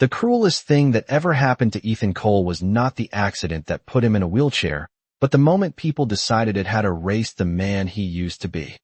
The cruelest thing that ever happened to Ethan Cole was not the accident that put him in a wheelchair, but the moment people decided it had erased the man he used to be.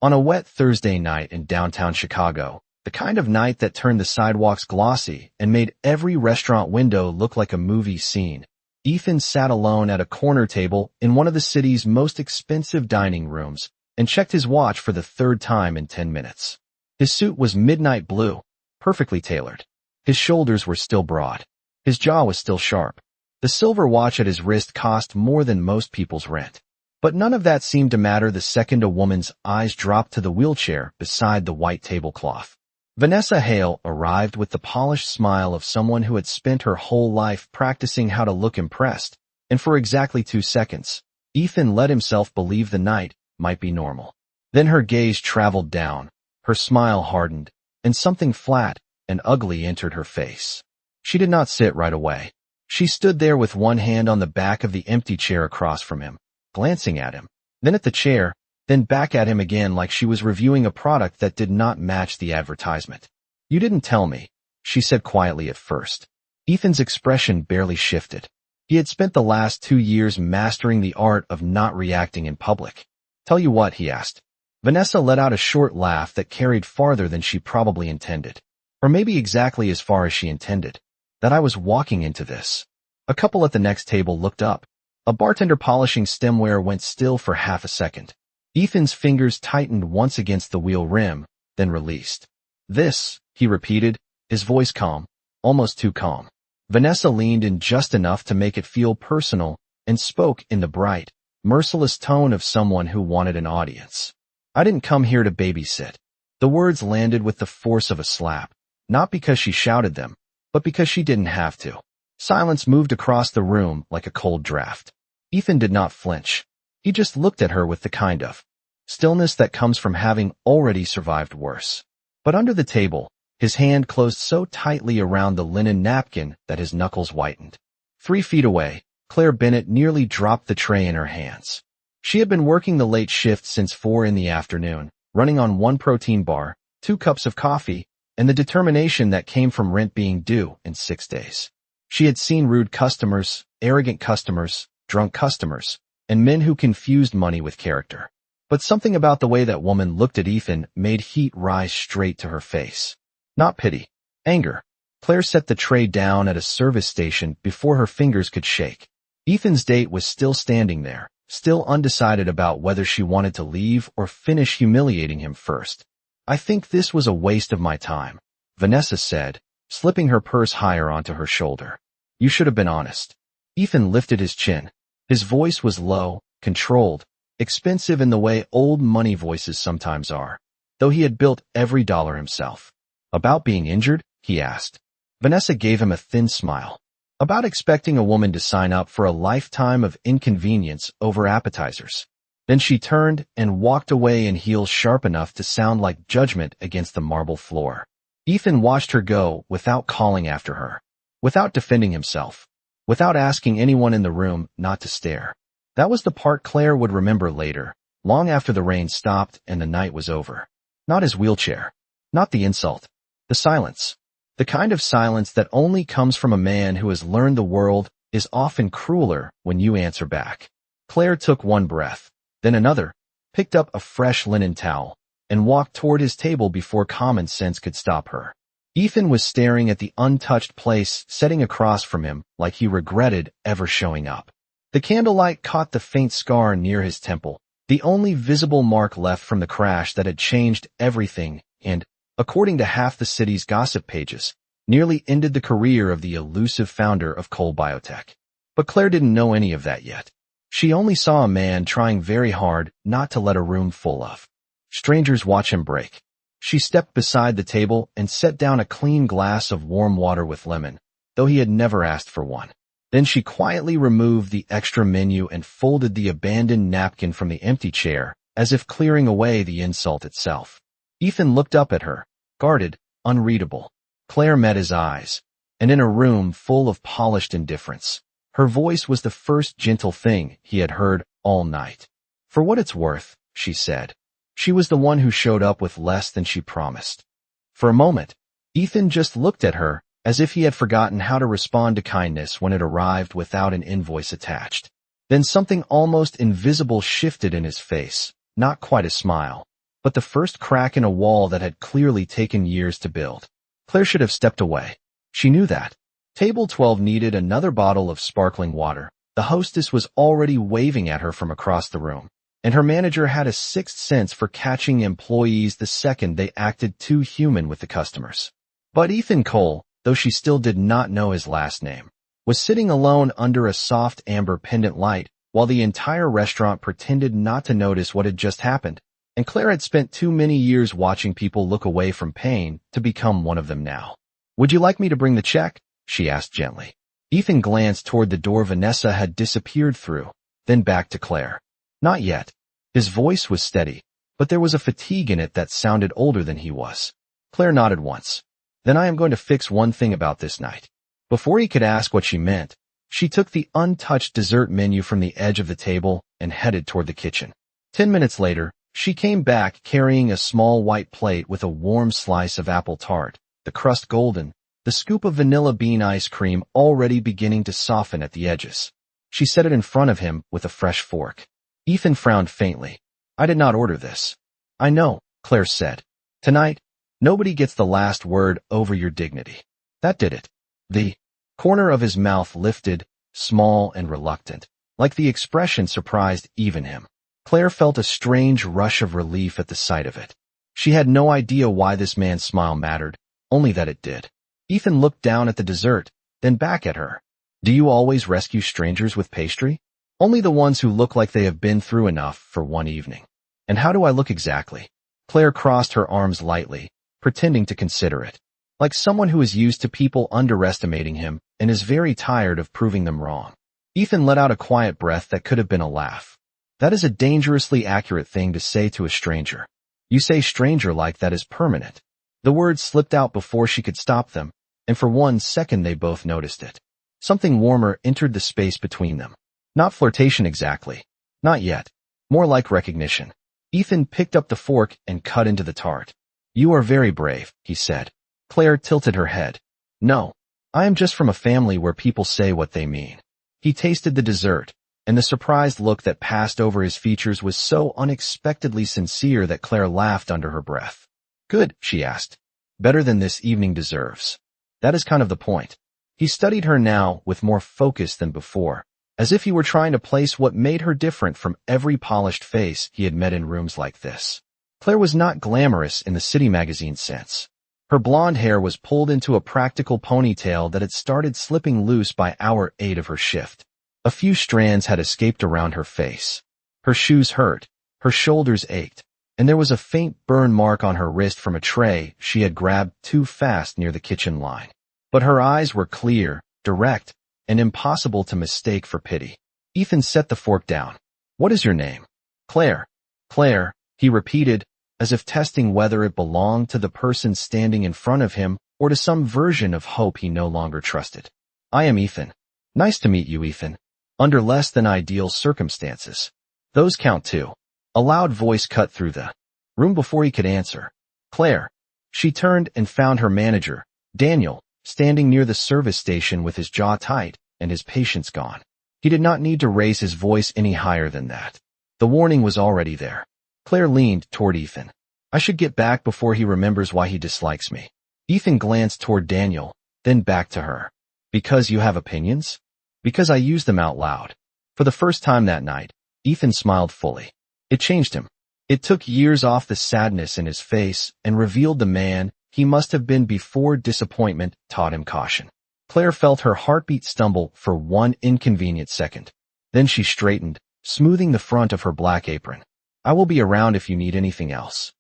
On a wet Thursday night in downtown Chicago, the kind of night that turned the sidewalks glossy and made every restaurant window look like a movie scene, Ethan sat alone at a corner table in one of the city's most expensive dining rooms and checked his watch for the third time in 10 minutes. His suit was midnight blue, perfectly tailored. His shoulders were still broad. His jaw was still sharp. The silver watch at his wrist cost more than most people's rent. But none of that seemed to matter the second a woman's eyes dropped to the wheelchair beside the white tablecloth. Vanessa Hale arrived with the polished smile of someone who had spent her whole life practicing how to look impressed, and for exactly 2 seconds, Ethan let himself believe the night might be normal. Then her gaze traveled down, her smile hardened, and something flat and ugly entered her face. She did not sit right away. She stood there with one hand on the back of the empty chair across from him, glancing at him, then at the chair, then back at him again like she was reviewing a product that did not match the advertisement. "You didn't tell me," she said quietly at first. Ethan's expression barely shifted. He had spent the last 2 years mastering the art of not reacting in public. "Tell you what," he asked. Vanessa let out a short laugh that carried farther than she probably intended. Or maybe exactly as far as she intended. "That I was walking into this." A couple at the next table looked up. A bartender polishing stemware went still for half a second. Ethan's fingers tightened once against the wheel rim, then released. "This," he repeated, his voice calm, almost too calm. Vanessa leaned in just enough to make it feel personal and spoke in the bright, merciless tone of someone who wanted an audience. "I didn't come here to babysit." The words landed with the force of a slap, not because she shouted them, but because she didn't have to. Silence moved across the room like a cold draft. Ethan did not flinch. He just looked at her with the kind of stillness that comes from having already survived worse. But under the table, his hand closed so tightly around the linen napkin that his knuckles whitened. 3 feet away, Claire Bennett nearly dropped the tray in her hands. She had been working the late shift since 4 in the afternoon, running on 1 protein bar, 2 cups of coffee, and the determination that came from rent being due in 6 days. She had seen rude customers, arrogant customers, drunk customers, and men who confused money with character. But something about the way that woman looked at Ethan made heat rise straight to her face. Not pity. Anger. Claire set the tray down at a service station before her fingers could shake. Ethan's date was still standing there, still undecided about whether she wanted to leave or finish humiliating him first. "I think this was a waste of my time," Vanessa said, slipping her purse higher onto her shoulder. "You should have been honest." Ethan lifted his chin. His voice was low, controlled, expensive in the way old money voices sometimes are, though he had built every dollar himself. "About being injured?" he asked. Vanessa gave him a thin smile. "About expecting a woman to sign up for a lifetime of inconvenience over appetizers." Then she turned and walked away in heels sharp enough to sound like judgment against the marble floor. Ethan watched her go without calling after her, without defending himself, without asking anyone in the room not to stare. That was the part Claire would remember later, long after the rain stopped and the night was over. Not his wheelchair, not the insult, the silence. The kind of silence that only comes from a man who has learned the world is often crueler when you answer back. Claire took 1 breath, then another, picked up a fresh linen towel, and walked toward his table before common sense could stop her. Ethan was staring at the untouched place sitting across from him like he regretted ever showing up. The candlelight caught the faint scar near his temple, the only visible mark left from the crash that had changed everything and, according to half the city's gossip pages, nearly ended the career of the elusive founder of Cole Biotech. But Claire didn't know any of that yet. She only saw a man trying very hard not to let a room full of strangers watch him break. She stepped beside the table and set down a clean glass of warm water with lemon, though he had never asked for one. Then she quietly removed the extra menu and folded the abandoned napkin from the empty chair, as if clearing away the insult itself. Ethan looked up at her, guarded, unreadable. Claire met his eyes, and in a room full of polished indifference, her voice was the first gentle thing he had heard all night. "For what it's worth," she said. She was the one who showed up with less than she promised. For a moment, Ethan just looked at her as if he had forgotten how to respond to kindness when it arrived without an invoice attached. Then something almost invisible shifted in his face, not quite a smile, but the first crack in a wall that had clearly taken years to build. Claire should have stepped away. She knew that. Table 12 needed another bottle of sparkling water. The hostess was already waving at her from across the room, and her manager had a sixth sense for catching employees the second they acted too human with the customers. But Ethan Cole, though she still did not know his last name, was sitting alone under a soft amber pendant light while the entire restaurant pretended not to notice what had just happened, and Claire had spent too many years watching people look away from pain to become one of them now. "Would you like me to bring the check?" she asked gently. Ethan glanced toward the door Vanessa had disappeared through, then back to Claire. "Not yet." His voice was steady, but there was a fatigue in it that sounded older than he was. Claire nodded once. "Then I am going to fix one thing about this night." Before he could ask what she meant, she took the untouched dessert menu from the edge of the table and headed toward the kitchen. 10 minutes later, she came back carrying a small white plate with a warm slice of apple tart, the crust golden, the scoop of vanilla bean ice cream already beginning to soften at the edges. She set it in front of him with a fresh fork. Ethan frowned faintly. "I did not order this." "I know," Claire said. "Tonight, nobody gets the last word over your dignity." That did it. The corner of his mouth lifted, small and reluctant, like the expression surprised even him. Claire felt a strange rush of relief at the sight of it. She had no idea why this man's smile mattered, only that it did. Ethan looked down at the dessert, then back at her. "Do you always rescue strangers with pastry?" "Only the ones who look like they have been through enough for one evening." "And how do I look exactly?" Claire crossed her arms lightly, pretending to consider it. "Like someone who is used to people underestimating him and is very tired of proving them wrong." Ethan let out a quiet breath that could have been a laugh. "That is a dangerously accurate thing to say to a stranger. You say stranger like that is permanent." The words slipped out before she could stop them, and for 1 second they both noticed it. Something warmer entered the space between them. Not flirtation exactly. Not yet. More like recognition. Ethan picked up the fork and cut into the tart. "You are very brave," he said. Claire tilted her head. "No. I am just from a family where people say what they mean." He tasted the dessert, and the surprised look that passed over his features was so unexpectedly sincere that Claire laughed under her breath. "Good," she asked. "Better than this evening deserves." "That is kind of the point." He studied her now with more focus than before, as if he were trying to place what made her different from every polished face he had met in rooms like this. Claire was not glamorous in the city magazine sense. Her blonde hair was pulled into a practical ponytail that had started slipping loose by hour 8 of her shift. A few strands had escaped around her face. Her shoes hurt, her shoulders ached, and there was a faint burn mark on her wrist from a tray she had grabbed too fast near the kitchen line. But her eyes were clear, direct, and impossible to mistake for pity. Ethan set the fork down. "What is your name?" "Claire." "Claire," he repeated, as if testing whether it belonged to the person standing in front of him or to some version of hope he no longer trusted. "I am Ethan." "Nice to meet you, Ethan. Under less than ideal circumstances." "Those count too." A loud voice cut through the room before he could answer. "Claire." She turned and found her manager, Daniel, standing near the service station with his jaw tight and his patience gone. He did not need to raise his voice any higher than that. The warning was already there. Claire leaned toward Ethan. "I should get back before he remembers why he dislikes me." Ethan glanced toward Daniel, then back to her. "Because you have opinions?" "Because I use them out loud." For the first time that night, Ethan smiled fully. It changed him. It took years off the sadness in his face and revealed the man he must have been before disappointment taught him caution. Claire felt her heartbeat stumble for one inconvenient second. Then she straightened, smoothing the front of her black apron. "I will be around if you need anything else."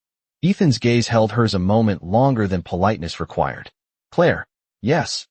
Ethan's gaze held hers a moment longer than politeness required. "Claire." "Yes."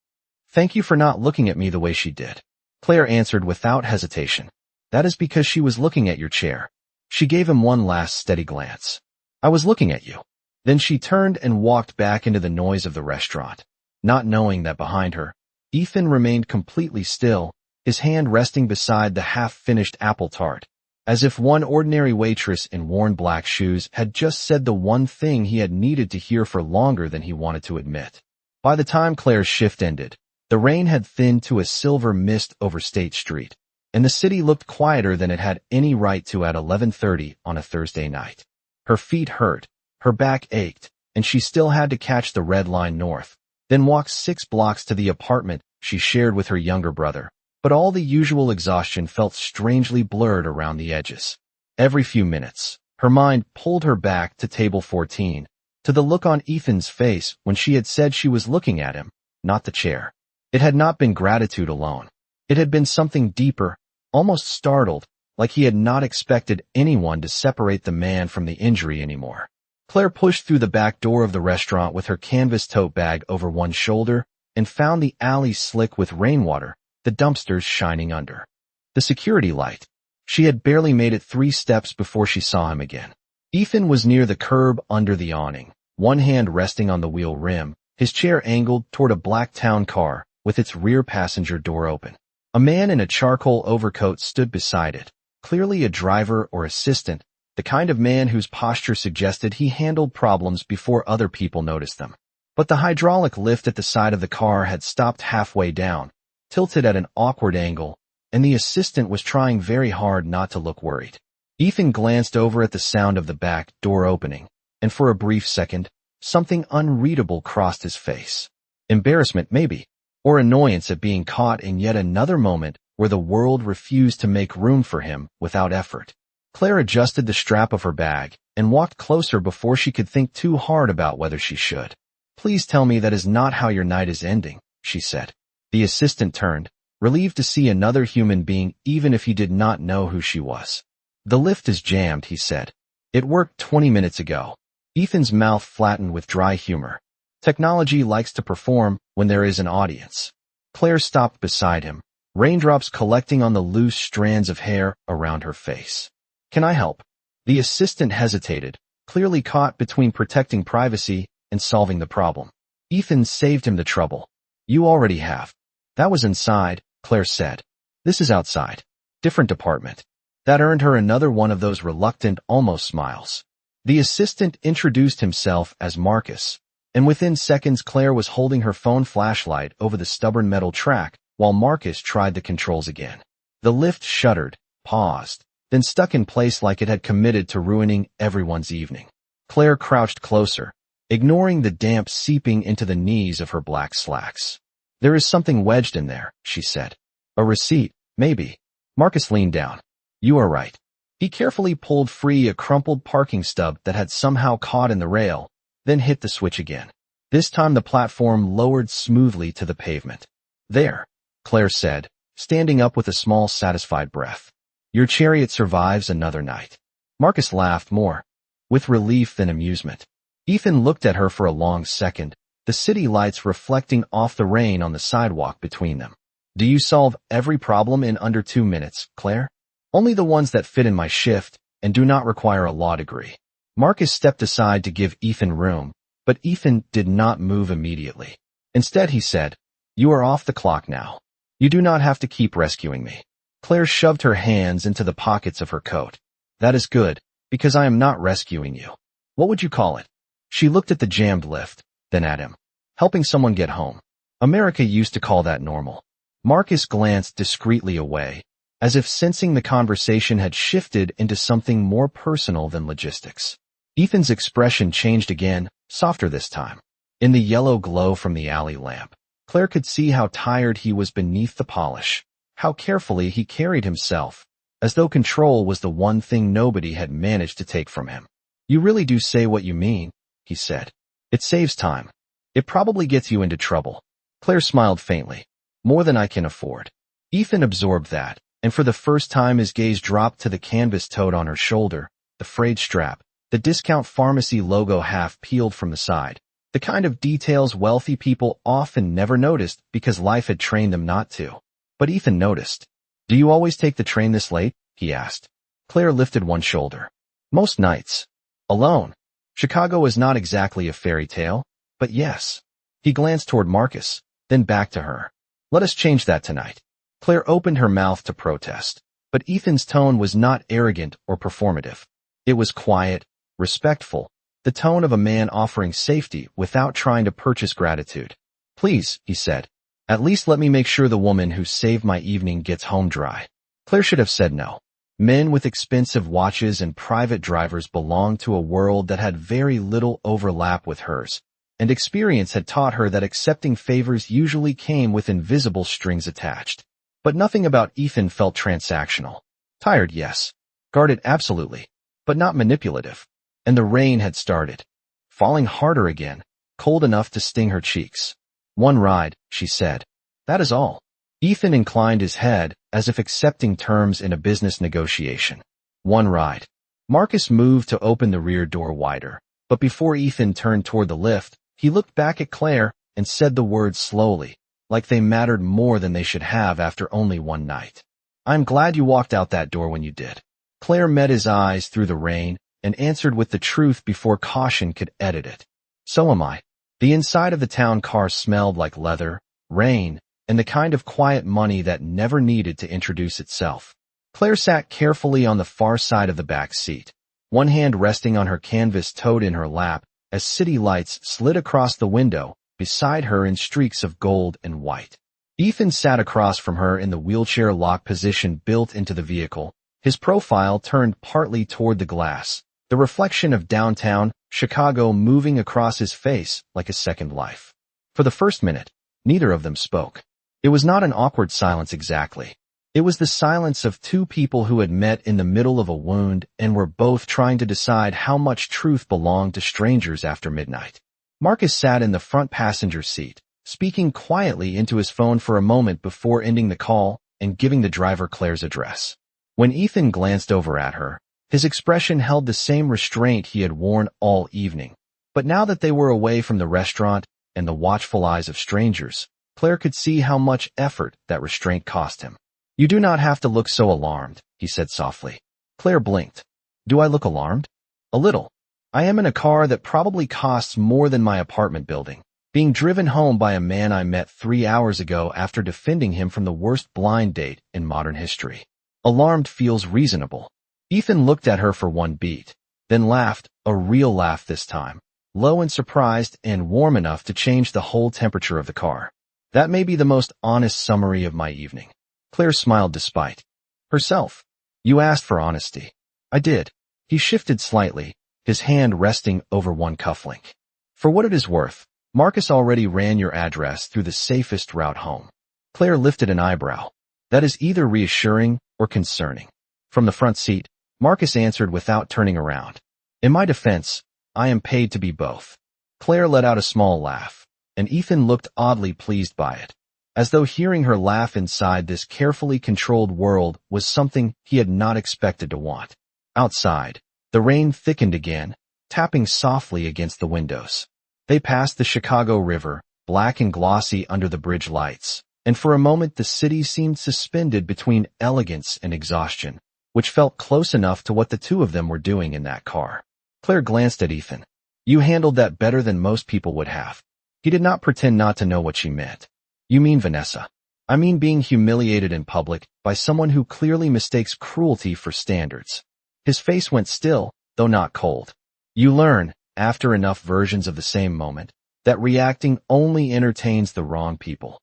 "Thank you for not looking at me the way she did." Claire answered without hesitation. "That is because she was looking at your chair." She gave him one last steady glance. "I was looking at you." Then she turned and walked back into the noise of the restaurant. Not knowing that behind her, Ethan remained completely still, his hand resting beside the half-finished apple tart, as if one ordinary waitress in worn black shoes had just said the one thing he had needed to hear for longer than he wanted to admit. By the time Claire's shift ended, the rain had thinned to a silver mist over State Street, and the city looked quieter than it had any right to at 11:30 on a Thursday night. Her feet hurt, her back ached, and she still had to catch the Red Line north, then walk 6 blocks to the apartment she shared with her younger brother. But all the usual exhaustion felt strangely blurred around the edges. Every few minutes, her mind pulled her back to table 14, to the look on Ethan's face when she had said she was looking at him, not the chair. It had not been gratitude alone. It had been something deeper, almost startled, like he had not expected anyone to separate the man from the injury anymore. Claire pushed through the back door of the restaurant with her canvas tote bag over one shoulder and found the alley slick with rainwater, the dumpsters shining under. The security light. She had barely made it 3 steps before she saw him again. Ethan was near the curb under the awning, one hand resting on the wheel rim, his chair angled toward a black town car with its rear passenger door open. A man in a charcoal overcoat stood beside it, clearly a driver or assistant, the kind of man whose posture suggested he handled problems before other people noticed them. But the hydraulic lift at the side of the car had stopped halfway down, tilted at an awkward angle, and the assistant was trying very hard not to look worried. Ethan glanced over at the sound of the back door opening, and for a brief second, something unreadable crossed his face. Embarrassment, maybe, or annoyance at being caught in yet another moment where the world refused to make room for him without effort. Claire adjusted the strap of her bag and walked closer before she could think too hard about whether she should. "Please tell me that is not how your night is ending," she said. The assistant turned, relieved to see another human being even if he did not know who she was. "The lift is jammed," he said. "It worked 20 minutes ago." Ethan's mouth flattened with dry humor. Technology likes to perform when there is an audience. Claire stopped beside him, raindrops collecting on the loose strands of hair around her face. "Can I help?" The assistant hesitated, clearly caught between protecting privacy and solving the problem. Ethan saved him the trouble. "You already have." "That was inside," Claire said. "This is outside. Different department." That earned her another one of those reluctant, almost smiles. The assistant introduced himself as Marcus, and within seconds Claire was holding her phone flashlight over the stubborn metal track while Marcus tried the controls again. The lift shuddered, paused, then stuck in place like it had committed to ruining everyone's evening. Claire crouched closer, ignoring the damp seeping into the knees of her black slacks. "There is something wedged in there," she said. "A receipt, maybe." Marcus leaned down. "You are right." He carefully pulled free a crumpled parking stub that had somehow caught in the rail, then hit the switch again. This time the platform lowered smoothly to the pavement. "There," Claire said, standing up with a small satisfied breath. "Your chariot survives another night." Marcus laughed more with relief than amusement. Ethan looked at her for a long second, the city lights reflecting off the rain on the sidewalk between them. "Do you solve every problem in under 2 minutes, Claire?" "Only the ones that fit in my shift and do not require a law degree." Marcus stepped aside to give Ethan room, but Ethan did not move immediately. Instead he said, "You are off the clock now. You do not have to keep rescuing me." Claire shoved her hands into the pockets of her coat. "That is good, because I am not rescuing you. What would you call it?" She looked at the jammed lift, then at him. "Helping someone get home. America used to call that normal." Marcus glanced discreetly away, as if sensing the conversation had shifted into something more personal than logistics. Ethan's expression changed again, softer this time. In the yellow glow from the alley lamp, Claire could see how tired he was beneath the polish, how carefully he carried himself, as though control was the one thing nobody had managed to take from him. "You really do say what you mean," he said. "It saves time. It probably gets you into trouble." Claire smiled faintly. "More than I can afford." Ethan absorbed that, and for the first time his gaze dropped to the canvas tote on her shoulder, the frayed strap, the discount pharmacy logo half peeled from the side, the kind of details wealthy people often never noticed because life had trained them not to. But Ethan noticed. "Do you always take the train this late?" he asked. Claire lifted one shoulder. "Most nights. Alone. Chicago is not exactly a fairy tale, but yes." He glanced toward Marcus, then back to her. "Let us change that tonight." Claire opened her mouth to protest, but Ethan's tone was not arrogant or performative. It was quiet, respectful, the tone of a man offering safety without trying to purchase gratitude. Please, he said. At least let me make sure the woman who saved my evening gets home dry. Claire should have said no. Men with expensive watches and private drivers belonged to a world that had very little overlap with hers, and experience had taught her that accepting favors usually came with invisible strings attached. But nothing about Ethan felt transactional. Tired, yes. Guarded, absolutely. But not manipulative. And the rain had started. Falling harder again, cold enough to sting her cheeks. One ride, she said. That is all. Ethan inclined his head, as if accepting terms in a business negotiation. One ride. Marcus moved to open the rear door wider, but before Ethan turned toward the lift, he looked back at Claire and said the words slowly, like they mattered more than they should have after only one night. I'm glad you walked out that door when you did. Claire met his eyes through the rain and answered with the truth before caution could edit it. So am I. The inside of the town car smelled like leather, rain, and the kind of quiet money that never needed to introduce itself. Claire sat carefully on the far side of the back seat, one hand resting on her canvas tote in her lap as city lights slid across the window beside her in streaks of gold and white. Ethan sat across from her in the wheelchair lock position built into the vehicle, his profile turned partly toward the glass, the reflection of downtown Chicago moving across his face like a second life. For the first minute, neither of them spoke. It was not an awkward silence exactly. It was the silence of two people who had met in the middle of a wound and were both trying to decide how much truth belonged to strangers after midnight. Marcus sat in the front passenger seat, speaking quietly into his phone for a moment before ending the call and giving the driver Claire's address. When Ethan glanced over at her, his expression held the same restraint he had worn all evening. But now that they were away from the restaurant and the watchful eyes of strangers, Claire could see how much effort that restraint cost him. You do not have to look so alarmed, he said softly. Claire blinked. Do I look alarmed? A little. I am in a car that probably costs more than my apartment building, being driven home by a man I met 3 hours ago after defending him from the worst blind date in modern history. Alarmed feels reasonable. Ethan looked at her for one beat, then laughed, a real laugh this time, low and surprised and warm enough to change the whole temperature of the car. That may be the most honest summary of my evening. Claire smiled despite herself. You asked for honesty. I did. He shifted slightly, his hand resting over one cufflink. For what it is worth, Marcus already ran your address through the safest route home. Claire lifted an eyebrow. That is either reassuring or concerning. From the front seat, Marcus answered without turning around. In my defense, I am paid to be both. Claire let out a small laugh, and Ethan looked oddly pleased by it, as though hearing her laugh inside this carefully controlled world was something he had not expected to want. Outside, the rain thickened again, tapping softly against the windows. They passed the Chicago River, black and glossy under the bridge lights, and for a moment the city seemed suspended between elegance and exhaustion, which felt close enough to what the two of them were doing in that car. Claire glanced at Ethan. You handled that better than most people would have. He did not pretend not to know what she meant. You mean Vanessa. I mean being humiliated in public by someone who clearly mistakes cruelty for standards. His face went still, though not cold. You learn, after enough versions of the same moment, that reacting only entertains the wrong people.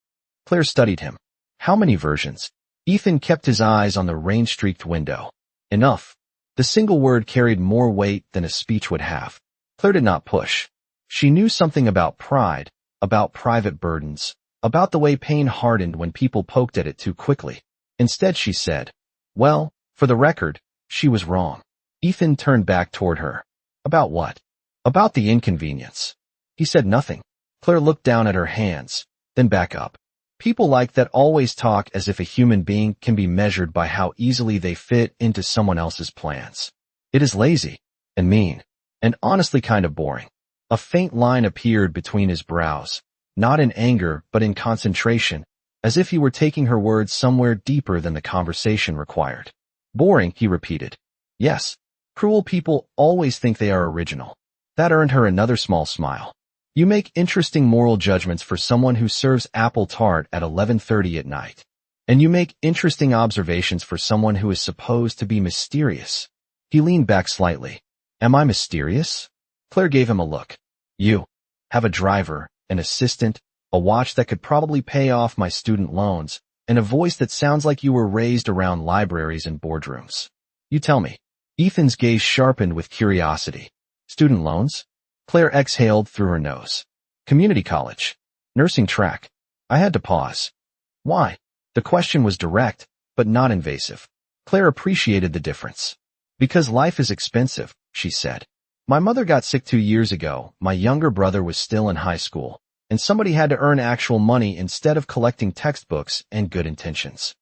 Claire studied him. How many versions? Ethan kept his eyes on the rain-streaked window. Enough. The single word carried more weight than a speech would have. Claire did not push. She knew something about pride, about private burdens, about the way pain hardened when people poked at it too quickly. Instead she said, well, for the record, she was wrong. Ethan turned back toward her. About what? About the inconvenience. He said nothing. Claire looked down at her hands, then back up. People like that always talk as if a human being can be measured by how easily they fit into someone else's plans. It is lazy, and mean, and honestly kind of boring. A faint line appeared between his brows, not in anger but in concentration, as if he were taking her words somewhere deeper than the conversation required. Boring, he repeated. Yes, cruel people always think they are original. That earned her another small smile. You make interesting moral judgments for someone who serves apple tart at 11:30 at night. And you make interesting observations for someone who is supposed to be mysterious. He leaned back slightly. Am I mysterious? Claire gave him a look. You have a driver, an assistant, a watch that could probably pay off my student loans, and a voice that sounds like you were raised around libraries and boardrooms. You tell me. Ethan's gaze sharpened with curiosity. Student loans? Claire exhaled through her nose. Community college. Nursing track. I had to pause. Why? The question was direct, but not invasive. Claire appreciated the difference. Because life is expensive, she said. My mother got sick 2 years ago, my younger brother was still in high school, and somebody had to earn actual money instead of collecting textbooks and good intentions.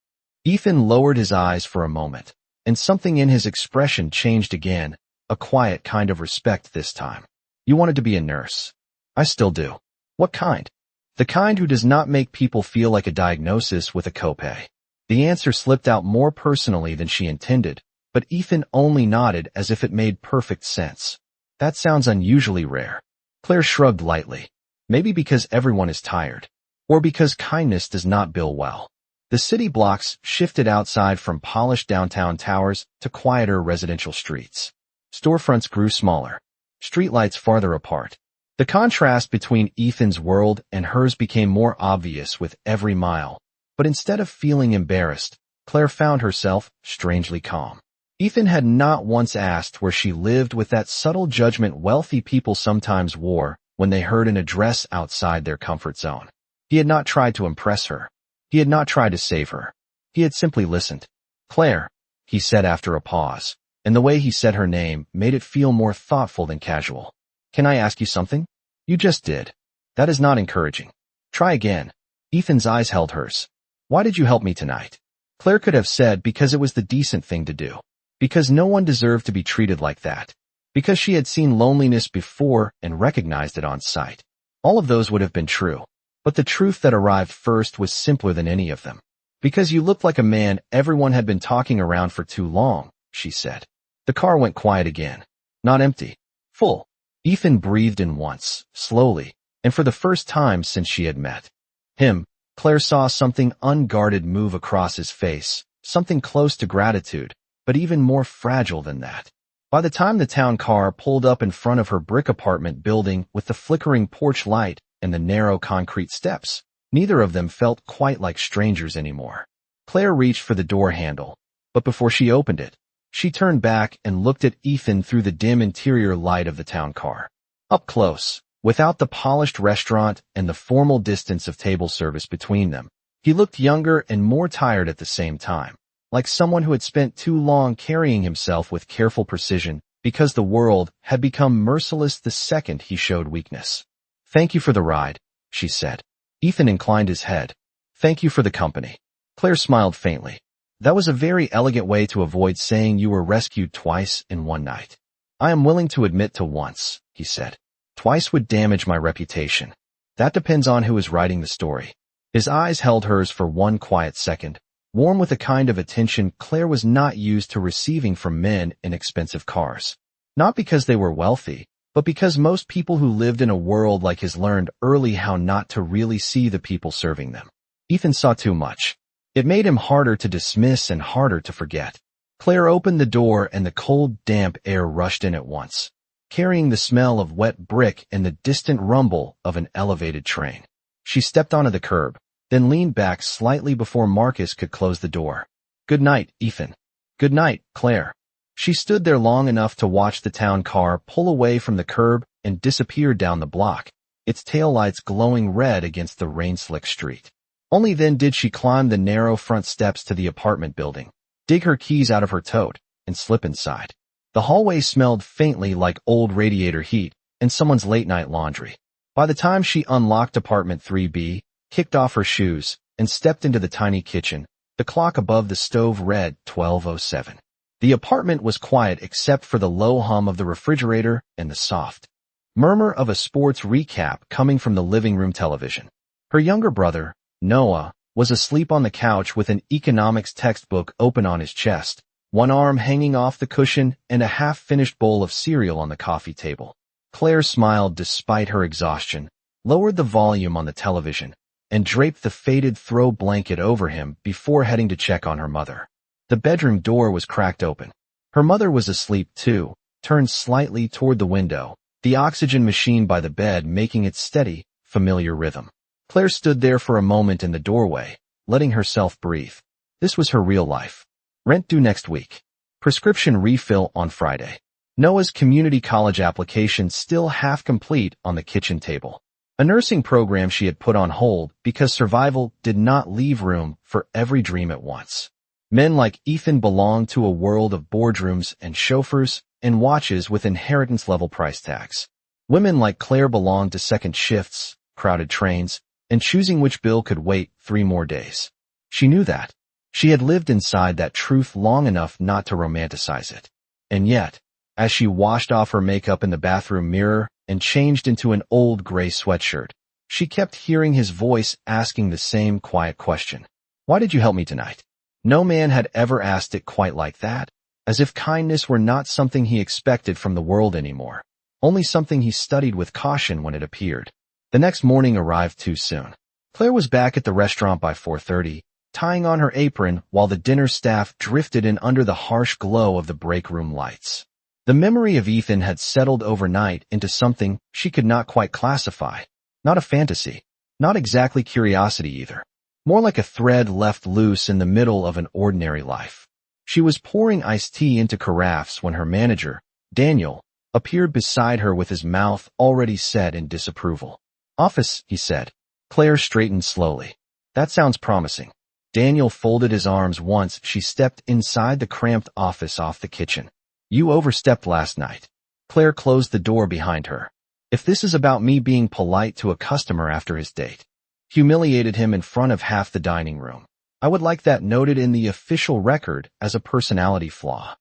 Ethan lowered his eyes for a moment, and something in his expression changed again, a quiet kind of respect this time. You wanted to be a nurse. I still do. What kind? The kind who does not make people feel like a diagnosis with a copay. The answer slipped out more personally than she intended, but Ethan only nodded as if it made perfect sense. That sounds unusually rare. Claire shrugged lightly. Maybe because everyone is tired, or because kindness does not bill well. The city blocks shifted outside from polished downtown towers to quieter residential streets. Storefronts grew smaller, streetlights farther apart. The contrast between Ethan's world and hers became more obvious with every mile, but instead of feeling embarrassed, Claire found herself strangely calm. Ethan had not once asked where she lived with that subtle judgment wealthy people sometimes wore when they heard an address outside their comfort zone. He had not tried to impress her. He had not tried to save her. He had simply listened. Claire, he said after a pause, and the way he said her name made it feel more thoughtful than casual. Can I ask you something? You just did. That is not encouraging. Try again. Ethan's eyes held hers. Why did you help me tonight? Claire could have said because it was the decent thing to do. Because no one deserved to be treated like that. Because she had seen loneliness before and recognized it on sight. All of those would have been true. But the truth that arrived first was simpler than any of them. Because you looked like a man everyone had been talking around for too long, she said. The car went quiet again. Not empty. Full. Ethan breathed in once, slowly, and for the first time since she had met him. Claire saw something unguarded move across his face, something close to gratitude, but even more fragile than that. By the time the town car pulled up in front of her brick apartment building with the flickering porch light and the narrow concrete steps, neither of them felt quite like strangers anymore. Claire reached for the door handle, but before she opened it, she turned back and looked at Ethan through the dim interior light of the town car. Up close, without the polished restaurant and the formal distance of table service between them, he looked younger and more tired at the same time. Like someone who had spent too long carrying himself with careful precision because the world had become merciless the second he showed weakness. Thank you for the ride, she said. Ethan inclined his head. Thank you for the company. Claire smiled faintly. That was a very elegant way to avoid saying you were rescued twice in one night. I am willing to admit to once, he said. Twice would damage my reputation. That depends on who is writing the story. His eyes held hers for one quiet second, warm with a kind of attention Claire was not used to receiving from men in expensive cars. Not because they were wealthy, but because most people who lived in a world like his learned early how not to really see the people serving them. Ethan saw too much. It made him harder to dismiss and harder to forget. Claire opened the door and the cold, damp air rushed in at once, carrying the smell of wet brick and the distant rumble of an elevated train. She stepped onto the curb, then leaned back slightly before Marcus could close the door. Good night, Ethan. Good night, Claire. She stood there long enough to watch the town car pull away from the curb and disappear down the block, its taillights glowing red against the rain-slick street. Only then did she climb the narrow front steps to the apartment building, dig her keys out of her tote, and slip inside. The hallway smelled faintly like old radiator heat and someone's late-night laundry. By the time she unlocked apartment 3B, kicked off her shoes, and stepped into the tiny kitchen, the clock above the stove read 12:07. The apartment was quiet except for the low hum of the refrigerator and the soft murmur of a sports recap coming from the living room television. Her younger brother, Noah, was asleep on the couch with an economics textbook open on his chest, one arm hanging off the cushion and a half-finished bowl of cereal on the coffee table. Claire smiled despite her exhaustion, lowered the volume on the television, and draped the faded throw blanket over him before heading to check on her mother. The bedroom door was cracked open. Her mother was asleep too, turned slightly toward the window, the oxygen machine by the bed making its steady, familiar rhythm. Claire stood there for a moment in the doorway, letting herself breathe. This was her real life. Rent due next week. Prescription refill on Friday. Noah's community college application still half complete on the kitchen table. A nursing program she had put on hold because survival did not leave room for every dream at once. Men like Ethan belonged to a world of boardrooms and chauffeurs and watches with inheritance-level price tags. Women like Claire belonged to second shifts, crowded trains, and choosing which bill could wait 3 more days. She knew that. She had lived inside that truth long enough not to romanticize it. And yet, as she washed off her makeup in the bathroom mirror and changed into an old gray sweatshirt, she kept hearing his voice asking the same quiet question. Why did you help me tonight? No man had ever asked it quite like that, as if kindness were not something he expected from the world anymore, only something he studied with caution when it appeared. The next morning arrived too soon. Claire was back at the restaurant by 4:30, tying on her apron while the dinner staff drifted in under the harsh glow of the break room lights. The memory of Ethan had settled overnight into something she could not quite classify. Not a fantasy. Not exactly curiosity either. More like a thread left loose in the middle of an ordinary life. She was pouring iced tea into carafes when her manager, Daniel, appeared beside her with his mouth already set in disapproval. Office, he said. Claire straightened slowly. That sounds promising. Daniel folded his arms once she stepped inside the cramped office off the kitchen. You overstepped last night. Claire closed the door behind her. If this is about me being polite to a customer after his date, humiliated him in front of half the dining room, I would like that noted in the official record as a personality flaw.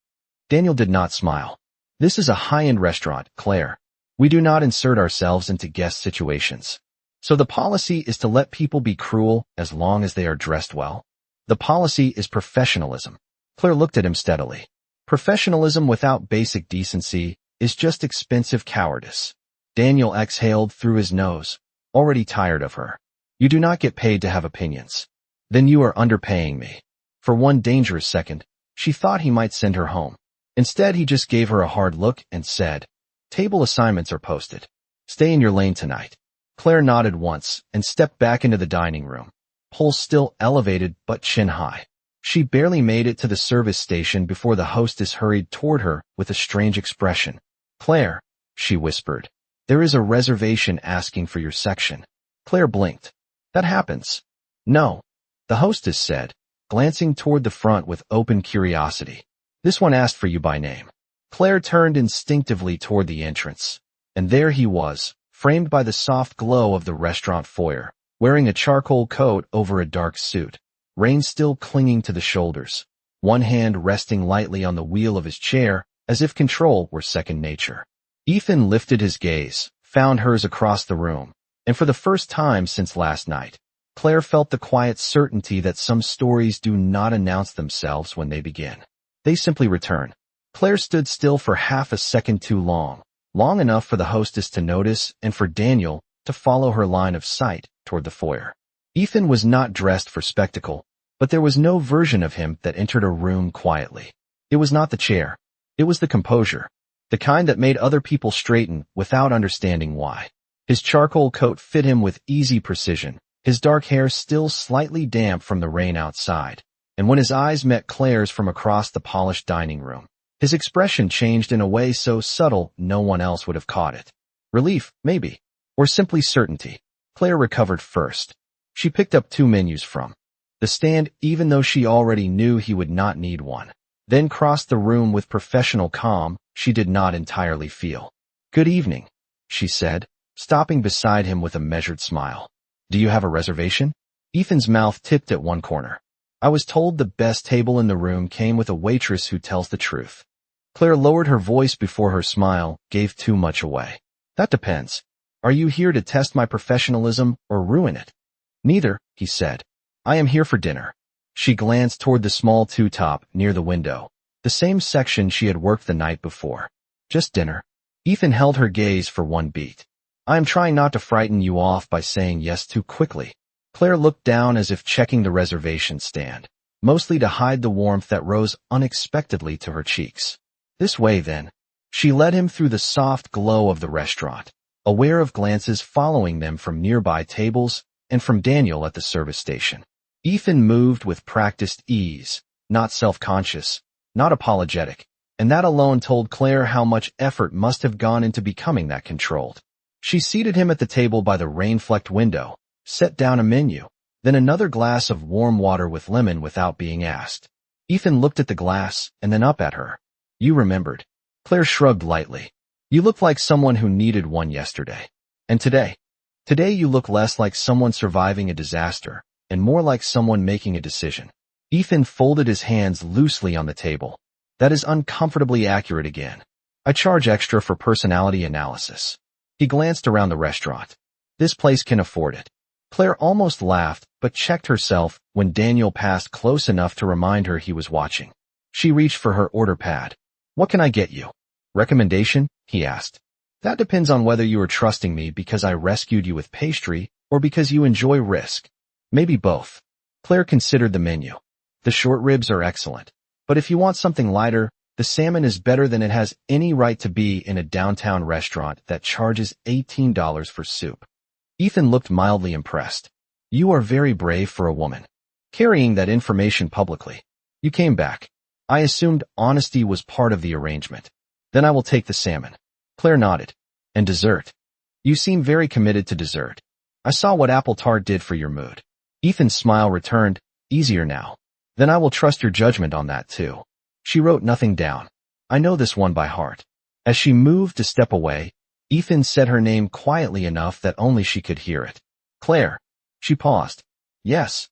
Daniel did not smile. This is a high-end restaurant, Claire. We do not insert ourselves into guest situations. So the policy is to let people be cruel as long as they are dressed well. The policy is professionalism. Claire looked at him steadily. Professionalism without basic decency is just expensive cowardice. Daniel exhaled through his nose, already tired of her. You do not get paid to have opinions. Then you are underpaying me. For one dangerous second, she thought he might send her home. Instead, he just gave her a hard look and said, Table assignments are posted. Stay in your lane tonight. Claire nodded once and stepped back into the dining room, pulse still elevated but chin high. She barely made it to the service station before the hostess hurried toward her with a strange expression. Claire, she whispered, there is a reservation asking for your section. Claire blinked. That happens. No, the hostess said, glancing toward the front with open curiosity. This one asked for you by name. Claire turned instinctively toward the entrance, and there he was, framed by the soft glow of the restaurant foyer, wearing a charcoal coat over a dark suit. Rein still clinging to the shoulders, one hand resting lightly on the wheel of his chair as if control were second nature. Ethan lifted his gaze, found hers across the room, and for the first time since last night, Claire felt the quiet certainty that some stories do not announce themselves when they begin. They simply return. Claire stood still for half a second too long, long enough for the hostess to notice and for Daniel to follow her line of sight toward the foyer. Ethan was not dressed for spectacle, but there was no version of him that entered a room quietly. It was not the chair. It was the composure, the kind that made other people straighten without understanding why. His charcoal coat fit him with easy precision, his dark hair still slightly damp from the rain outside, and when his eyes met Claire's from across the polished dining room, his expression changed in a way so subtle no one else would have caught it. Relief, maybe, or simply certainty. Claire recovered first. She picked up 2 menus from the stand even though she already knew he would not need one, then crossed the room with professional calm she did not entirely feel. Good evening, she said, stopping beside him with a measured smile. Do you have a reservation? Ethan's mouth tipped at one corner. I was told the best table in the room came with a waitress who tells the truth. Claire lowered her voice before her smile gave too much away. That depends. Are you here to test my professionalism or ruin it? Neither, he said. I am here for dinner. She glanced toward the small two-top near the window, the same section she had worked the night before. Just dinner. Ethan held her gaze for one beat. I am trying not to frighten you off by saying yes too quickly. Claire looked down as if checking the reservation stand, mostly to hide the warmth that rose unexpectedly to her cheeks. This way, then. She led him through the soft glow of the restaurant, aware of glances following them from nearby tables and from Daniel at the service station. Ethan moved with practiced ease, not self-conscious, not apologetic, and that alone told Claire how much effort must have gone into becoming that controlled. She seated him at the table by the rain-flecked window, set down a menu, then another glass of warm water with lemon without being asked. Ethan looked at the glass and then up at her. You remembered. Claire shrugged lightly. You looked like someone who needed one yesterday. And today? Today you look less like someone surviving a disaster and more like someone making a decision. Ethan folded his hands loosely on the table. That is uncomfortably accurate again. I charge extra for personality analysis. He glanced around the restaurant. This place can afford it. Claire almost laughed, but checked herself when Daniel passed close enough to remind her he was watching. She reached for her order pad. What can I get you? Recommendation? He asked. That depends on whether you are trusting me because I rescued you with pastry or because you enjoy risk. Maybe both. Claire considered the menu. The short ribs are excellent. But if you want something lighter, the salmon is better than it has any right to be in a downtown restaurant that charges $18 for soup. Ethan looked mildly impressed. You are very brave for a woman. Carrying that information publicly. You came back. I assumed honesty was part of the arrangement. Then I will take the salmon. Claire nodded. And dessert. You seem very committed to dessert. I saw what apple tart did for your mood. Ethan's smile returned. Easier now. Then I will trust your judgment on that too. She wrote nothing down. I know this one by heart. As she moved to step away, Ethan said her name quietly enough that only she could hear it. Claire. She paused. Yes.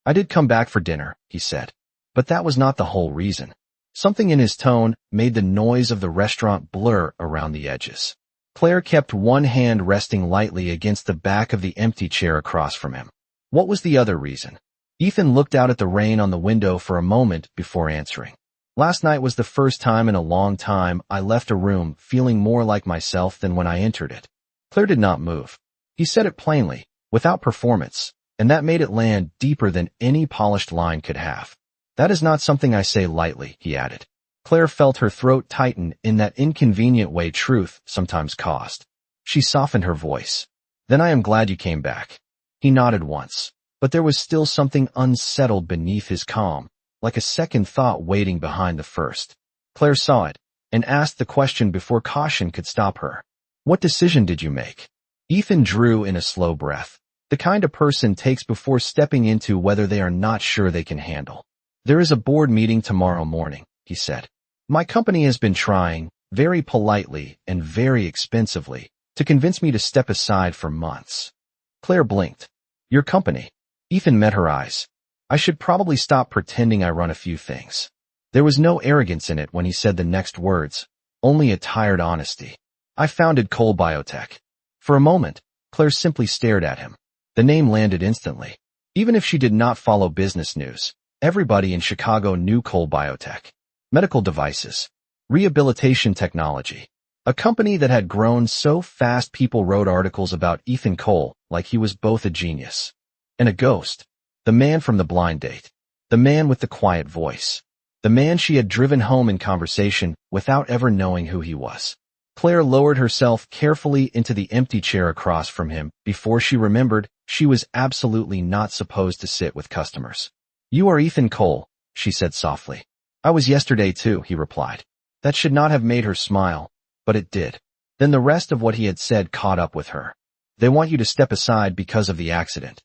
I did come back for dinner, he said. But that was not the whole reason. Something in his tone made the noise of the restaurant blur around the edges. Claire kept one hand resting lightly against the back of the empty chair across from him. What was the other reason? Ethan looked out at the rain on the window for a moment before answering. Last night was the first time in a long time I left a room feeling more like myself than when I entered it. Claire did not move. He said it plainly, without performance, and that made it land deeper than any polished line could have. That is not something I say lightly, he added. Claire felt her throat tighten in that inconvenient way truth sometimes caused. She softened her voice. Then I am glad you came back. He nodded once, but there was still something unsettled beneath his calm, like a second thought waiting behind the first. Claire saw it, and asked the question before caution could stop her. What decision did you make? Ethan drew in a slow breath, the kind a person takes before stepping into whether they are not sure they can handle. There is a board meeting tomorrow morning, he said. My company has been trying, very politely and very expensively, to convince me to step aside for months. Claire blinked. Your company? Ethan met her eyes. I should probably stop pretending I run a few things. There was no arrogance in it when he said the next words, only a tired honesty. I founded Cole Biotech. For a moment, Claire simply stared at him. The name landed instantly. Even if she did not follow business news, everybody in Chicago knew Cole Biotech. Medical devices. Rehabilitation technology. A company that had grown so fast people wrote articles about Ethan Cole like he was both a genius and a ghost. The man from the blind date. The man with the quiet voice. The man she had driven home in conversation without ever knowing who he was. Claire lowered herself carefully into the empty chair across from him before she remembered she was absolutely not supposed to sit with customers. You are Ethan Cole, she said softly. I was yesterday too, he replied. That should not have made her smile, but it did. Then the rest of what he had said caught up with her. They want you to step aside because of the accident.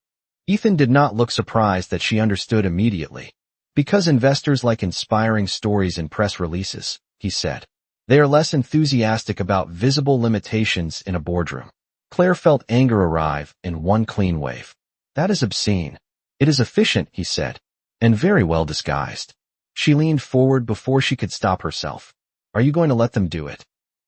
Ethan did not look surprised that she understood immediately. Because investors like inspiring stories and press releases, he said. They are less enthusiastic about visible limitations in a boardroom. Claire felt anger arrive in one clean wave. That is obscene. It is efficient, he said, and very well disguised. She leaned forward before she could stop herself. Are you going to let them do it?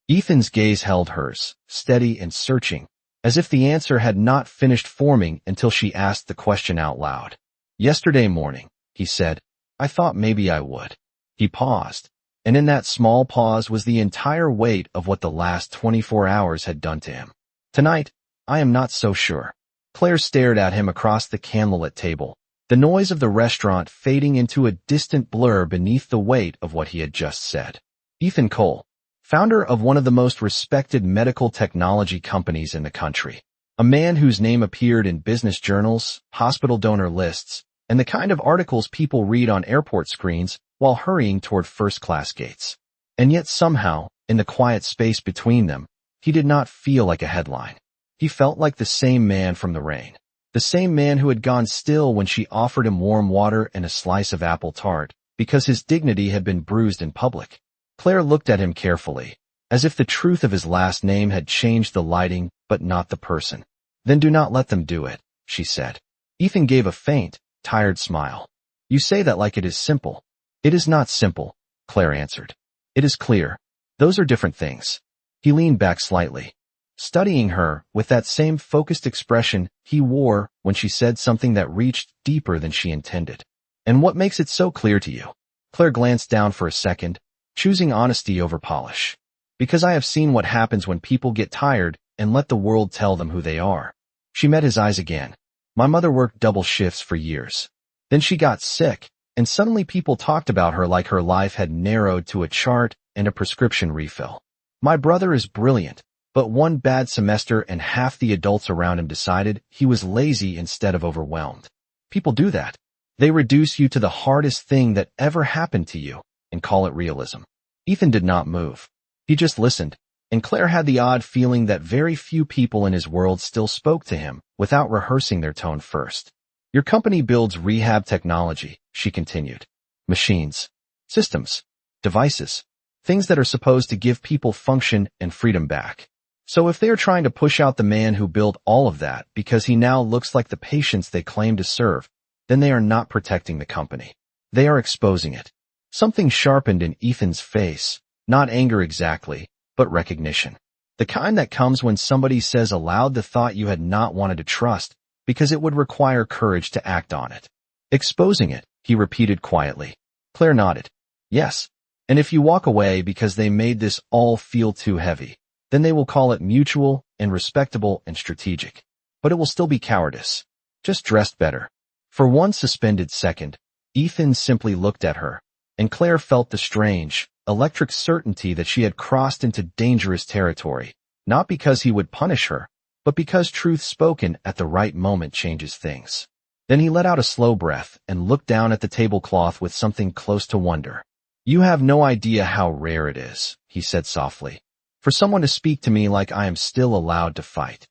Ethan's gaze held hers, steady and searching, as if the answer had not finished forming until she asked the question out loud. Yesterday morning, he said, I thought maybe I would. He paused, and in that small pause was the entire weight of what the last 24 hours had done to him. Tonight, I am not so sure. Claire stared at him across the candlelit table, the noise of the restaurant fading into a distant blur beneath the weight of what he had just said. Ethan Cole, founder of one of the most respected medical technology companies in the country. A man whose name appeared in business journals, hospital donor lists, and the kind of articles people read on airport screens while hurrying toward first-class gates. And yet somehow, in the quiet space between them, he did not feel like a headline. He felt like the same man from the rain. The same man who had gone still when she offered him warm water and a slice of apple tart, because his dignity had been bruised in public. Claire looked at him carefully, as if the truth of his last name had changed the lighting but not the person. Then do not let them do it, she said. Ethan gave a faint, tired smile. You say that like it is simple. It is not simple, Claire answered. It is clear. Those are different things. He leaned back slightly, studying her with that same focused expression he wore when she said something that reached deeper than she intended. And what makes it so clear to you? Claire glanced down for a second, choosing honesty over polish. Because I have seen what happens when people get tired and let the world tell them who they are. She met his eyes again. My mother worked double shifts for years. Then she got sick, and suddenly people talked about her like her life had narrowed to a chart and a prescription refill. My brother is brilliant, but one bad semester and half the adults around him decided he was lazy instead of overwhelmed. People do that. They reduce you to the hardest thing that ever happened to you and call it realism. Ethan did not move. He just listened, and Claire had the odd feeling that very few people in his world still spoke to him without rehearsing their tone first. Your company builds rehab technology, she continued. Machines, systems, devices, things that are supposed to give people function and freedom back. So if they are trying to push out the man who built all of that because he now looks like the patients they claim to serve, then they are not protecting the company. They are exposing it. Something sharpened in Ethan's face, not anger exactly, but recognition. The kind that comes when somebody says aloud the thought you had not wanted to trust, because it would require courage to act on it. Exposing it, he repeated quietly. Claire nodded. Yes. And if you walk away because they made this all feel too heavy, then they will call it mutual and respectable and strategic. But it will still be cowardice. Just dressed better. For one suspended second, Ethan simply looked at her, and Claire felt the strange, electric certainty that she had crossed into dangerous territory, not because he would punish her, but because truth spoken at the right moment changes things. Then he let out a slow breath and looked down at the tablecloth with something close to wonder. You have no idea how rare it is, he said softly, for someone to speak to me like I am still allowed to fight.